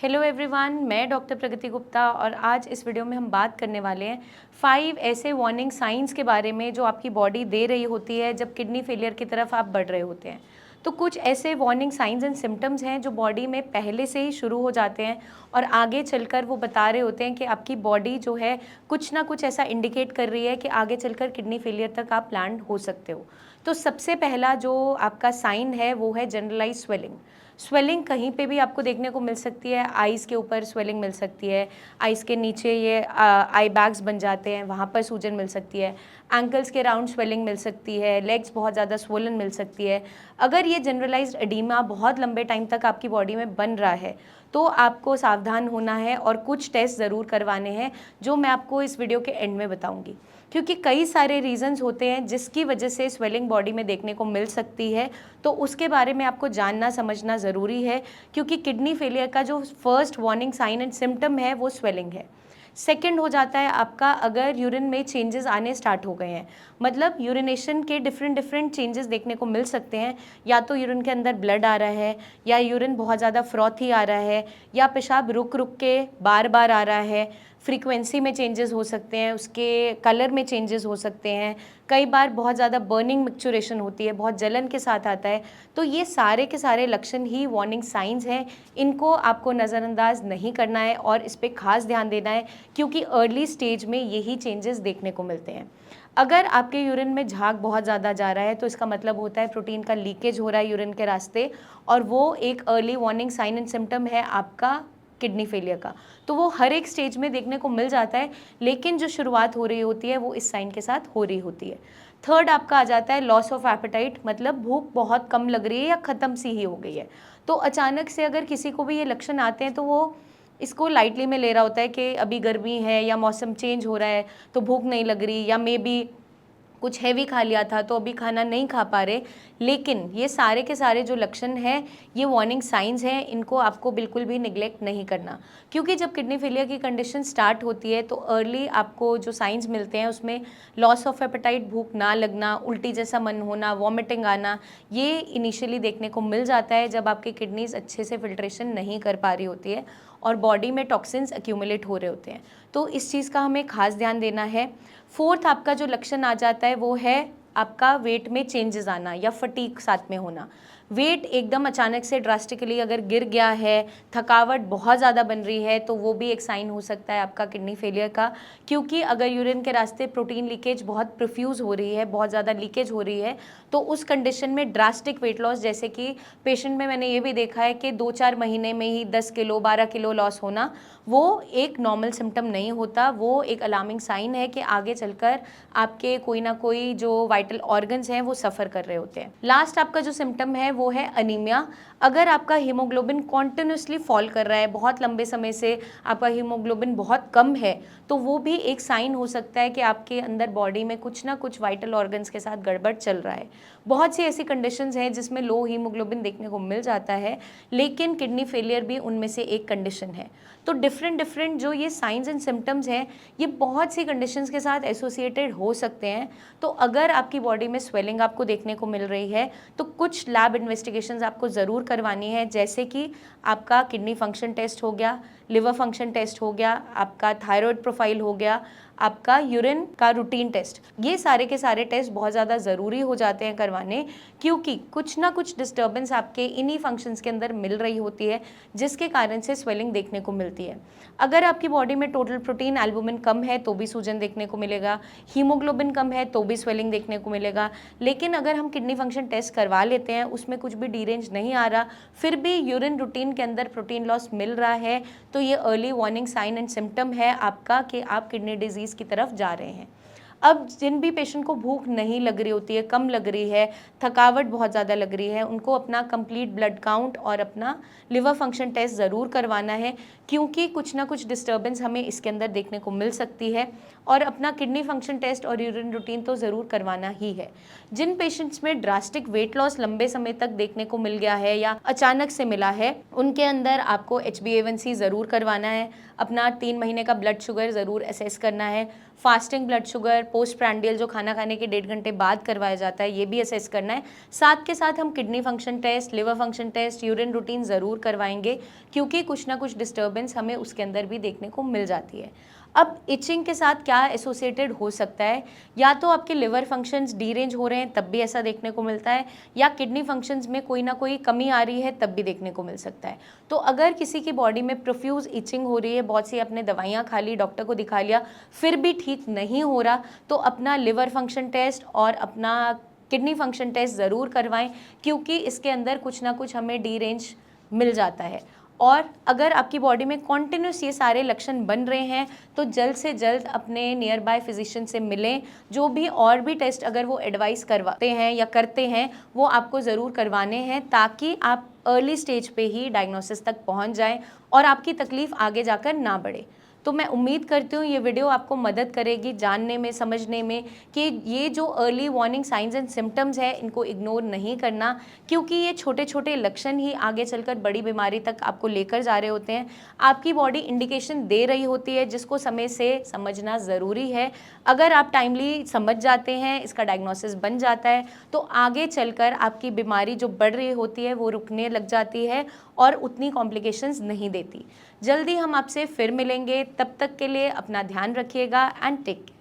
Hello everyone, मैं doctor प्रगति गुप्ता और आज इस वीडियो में हम बात करने वाले हैं 5 ऐसे वार्निंग साइंस के बारे में जो आपकी बॉडी दे रही होती है जब किडनी फेलियर की तरफ आप बढ़ रहे होते हैं। तो कुछ ऐसे वार्निंग साइंस एंड सिम्टम्स हैं जो बॉडी में पहले से ही शुरू हो जाते हैं और आगे चलकर वो बता रहे होते हैं कि आपकी बॉडी जो है कुछ ना कुछ ऐसा इंडिकेट कर रही है कि आगे चलकर किडनी फेलियर तक आप लैंड हो सकते हो। तो सबसे पहला जो आपका साइन है वो है जनरलाइज स्वेलिंग। स्वेलिंग कहीं पे भी आपको देखने को मिल सकती है। आइज़ के ऊपर स्वेलिंग मिल सकती है, आइज़ के नीचे ये आई बैग्स बन जाते हैं, वहाँ पर सूजन मिल सकती है। एंकल्स के राउंड स्वेलिंग मिल सकती है, लेग्स बहुत ज़्यादा स्वोलन मिल सकती है। अगर ये जनरलाइज्ड एडीमा बहुत लंबे टाइम तक आपकी बॉडी में बन रहा है तो आपको सावधान होना है और कुछ टेस्ट ज़रूर करवाने हैं जो मैं आपको इस वीडियो के एंड में बताऊंगी, क्योंकि कई सारे रीजंस होते हैं जिसकी वजह से स्वेलिंग बॉडी में देखने को मिल सकती है। तो उसके बारे में आपको जानना समझना ज़रूरी है, क्योंकि किडनी फेलियर का जो first warning sign and symptom है वो स्वेलिंग है। सेकंड हो जाता है आपका अगर यूरिन में चेंजेस आने स्टार्ट हो गए हैं, मतलब यूरिनेशन के डिफरेंट चेंजेस देखने को मिल सकते हैं। या तो यूरिन के अंदर ब्लड आ रहा है, या यूरिन बहुत ज़्यादा फ्रॉथी आ रहा है, या पेशाब रुक रुक के बार बार आ रहा है। फ्रीक्वेंसी में चेंजेस हो सकते हैं, उसके कलर में चेंजेस हो सकते हैं। कई बार बहुत ज़्यादा बर्निंग मिक्सचुरेशन होती है, बहुत जलन के साथ आता है। तो ये सारे के सारे लक्षण ही वार्निंग साइंस हैं। इनको आपको नज़रअंदाज नहीं करना है और इस पर खास ध्यान देना है, क्योंकि अर्ली स्टेज में यही चेंजेस देखने को मिलते हैं। अगर आपके यूरिन में झाग बहुत ज़्यादा जा रहा है तो इसका मतलब होता है प्रोटीन का लीकेज हो रहा है यूरिन के रास्ते, और वो एक early warning sign and symptom है आपका किडनी फेलियर का। तो वो हर एक स्टेज में देखने को मिल जाता है, लेकिन जो शुरुआत हो रही होती है वो इस साइन के साथ हो रही होती है। थर्ड आपका आ जाता है लॉस ऑफ एपेटाइट, मतलब भूख बहुत कम लग रही है या ख़त्म सी ही हो गई है। तो अचानक से अगर किसी को भी ये लक्षण आते हैं तो वो इसको लाइटली में ले रहा होता है कि अभी गर्मी है या मौसम चेंज हो रहा है तो भूख नहीं लग रही, या मे बी कुछ हैवी खा लिया था तो अभी खाना नहीं खा पा रहे। लेकिन ये सारे के सारे जो लक्षण हैं ये वार्निंग साइंस हैं, इनको आपको बिल्कुल भी निगलेक्ट नहीं करना, क्योंकि जब किडनी फेलियर की कंडीशन स्टार्ट होती है तो अर्ली आपको जो साइंस मिलते हैं उसमें लॉस ऑफ एपेटाइट, भूख ना लगना, उल्टी जैसा मन होना, वॉमिटिंग आना, ये इनिशियली देखने को मिल जाता है जब आपकी किडनीज अच्छे से फिल्ट्रेशन नहीं कर पा रही होती है और बॉडी में टॉक्सिन्स एक्यूमुलेट हो रहे होते हैं। तो इस चीज़ का हमें खास ध्यान देना है। फोर्थ आपका जो लक्षण आ जाता है वो है आपका वेट में चेंजेस आना या फटीग साथ में होना। वेट एकदम अचानक से ड्रास्टिकली अगर गिर गया है, थकावट बहुत ज़्यादा बन रही है, तो वो भी एक साइन हो सकता है आपका किडनी फेलियर का, क्योंकि अगर यूरिन के रास्ते प्रोटीन लीकेज बहुत प्रोफ्यूज़ हो रही है, बहुत ज़्यादा लीकेज हो रही है, तो उस कंडीशन में ड्रास्टिक वेट लॉस, जैसे कि पेशेंट में मैंने ये भी देखा है कि 2-4 महीने में ही 10 किलो 12 किलो लॉस होना, वो एक नॉर्मल सिम्टम नहीं होता, वो एक अलार्मिंग साइन है कि आगे चलकर आपके कोई ना कोई जो वाइटल ऑर्गन्स हैं वो सफ़र कर रहे होते हैं। लास्ट आपका जो सिम्टम है वो है अनीमिया। अगर आपका हीमोग्लोबिन कॉन्टिन्यूसली फॉल कर रहा है, बहुत लंबे समय से आपका हीमोग्लोबिन बहुत कम है, तो वो भी एक साइन हो सकता है कि आपके अंदर बॉडी में कुछ ना कुछ वाइटल ऑर्गन्स के साथ गड़बड़ चल रहा है। बहुत सी ऐसी कंडीशंस हैं जिसमें लो हीमोग्लोबिन देखने को मिल जाता है, लेकिन किडनी फेलियर भी उनमें से एक कंडीशन है। तो डिफरेंट जो ये साइंस एंड सिम्टम्स हैं ये बहुत सी कंडीशंस के साथ एसोसिएटेड हो सकते हैं। तो अगर आपकी बॉडी में स्वेलिंग आपको देखने को मिल रही है तो कुछ लैब इन्वेस्टिगेशंस आपको ज़रूर करवानी है, जैसे कि आपका किडनी फंक्शन टेस्ट हो गया, लिवर फंक्शन टेस्ट हो गया, आपका थायराइड प्रोफाइल हो गया, आपका यूरिन का रूटीन टेस्ट। ये सारे के सारे टेस्ट बहुत ज़्यादा ज़रूरी हो जाते हैं करवाने, क्योंकि कुछ ना कुछ डिस्टर्बेंस आपके इन्हीं फंक्शंस के अंदर मिल रही होती है जिसके कारण से स्वेलिंग देखने को मिलती है। अगर आपकी बॉडी में टोटल प्रोटीन एल्बुमिन कम है तो भी सूजन देखने को मिलेगा, हीमोग्लोबिन कम है तो भी स्वेलिंग देखने को मिलेगा। लेकिन अगर हम किडनी फंक्शन टेस्ट करवा लेते हैं, उसमें कुछ भी डीरेंज नहीं आ रहा, फिर भी यूरिन रूटीन के अंदर प्रोटीन लॉस मिल रहा है, तो ये early warning sign and symptom है आपका कि आप किडनी डिजीज़ की तरफ जा रहे हैं। अब जिन भी पेशेंट को भूख नहीं लग रही होती है, कम लग रही है, थकावट बहुत ज़्यादा लग रही है, उनको अपना कंप्लीट ब्लड काउंट और अपना लिवर फंक्शन टेस्ट ज़रूर करवाना है, क्योंकि कुछ ना कुछ डिस्टर्बेंस हमें इसके अंदर देखने को मिल सकती है। और अपना किडनी फंक्शन टेस्ट और यूरिन रूटीन तो ज़रूर करवाना ही है। जिन पेशेंट्स में ड्रास्टिक वेट लॉस लंबे समय तक देखने को मिल गया है या अचानक से मिला है, उनके अंदर आपको HbA1c ज़रूर करवाना है, अपना 3 महीने का ब्लड शुगर ज़रूर असेस करना है, fasting blood sugar, post prandial जो खाना खाने के 1.5 घंटे बाद करवाया जाता है, ये भी असेस करना है। साथ के साथ हम kidney function test, liver function test, urine routine ज़रूर करवाएंगे, क्योंकि कुछ ना कुछ डिस्टर्बेंस हमें उसके अंदर भी देखने को मिल जाती है। अब इचिंग के साथ क्या एसोसिएटेड हो सकता है, या तो आपके लिवर फंक्शंस डीरेंज हो रहे हैं तब भी ऐसा देखने को मिलता है, या किडनी फंक्शंस में कोई ना कोई कमी आ रही है तब भी देखने को मिल सकता है। तो अगर किसी की बॉडी में प्रोफ्यूज इचिंग हो रही है, बहुत सी आपने दवाइयाँ खा ली, डॉक्टर को दिखा लिया, फिर भी ठीक नहीं हो रहा, तो अपना लिवर फंक्शन टेस्ट और अपना किडनी फंक्शन टेस्ट ज़रूर करवाएं, क्योंकि इसके अंदर कुछ ना कुछ हमें डीरेंज मिल जाता है। और अगर आपकी बॉडी में कॉन्टिन्यूस ये सारे लक्षण बन रहे हैं तो जल्द से जल्द अपने नियर बाय फिजिशियन से मिलें। जो भी और भी टेस्ट अगर वो एडवाइस करवाते हैं या करते हैं वो आपको ज़रूर करवाने हैं, ताकि आप अर्ली स्टेज पे ही डायग्नोसिस तक पहुंच जाएं और आपकी तकलीफ़ आगे जाकर ना बढ़े। तो मैं उम्मीद करती हूँ ये वीडियो आपको मदद करेगी जानने में, समझने में कि ये जो early warning science and symptoms है इनको इग्नोर नहीं करना, क्योंकि ये छोटे छोटे लक्षण ही आगे चलकर बड़ी बीमारी तक आपको लेकर जा रहे होते हैं। आपकी बॉडी इंडिकेशन दे रही होती है जिसको समय से समझना ज़रूरी है। अगर आप टाइमली समझ जाते हैं, इसका डायग्नोसिस बन जाता है, तो आगे चलकर आपकी बीमारी जो बढ़ रही होती है वो रुकने लग जाती है और उतनी कॉम्प्लिकेशंस नहीं देती। जल्दी हम आपसे फिर मिलेंगे, तब तक के लिए अपना ध्यान रखिएगा एंड टेक केयर।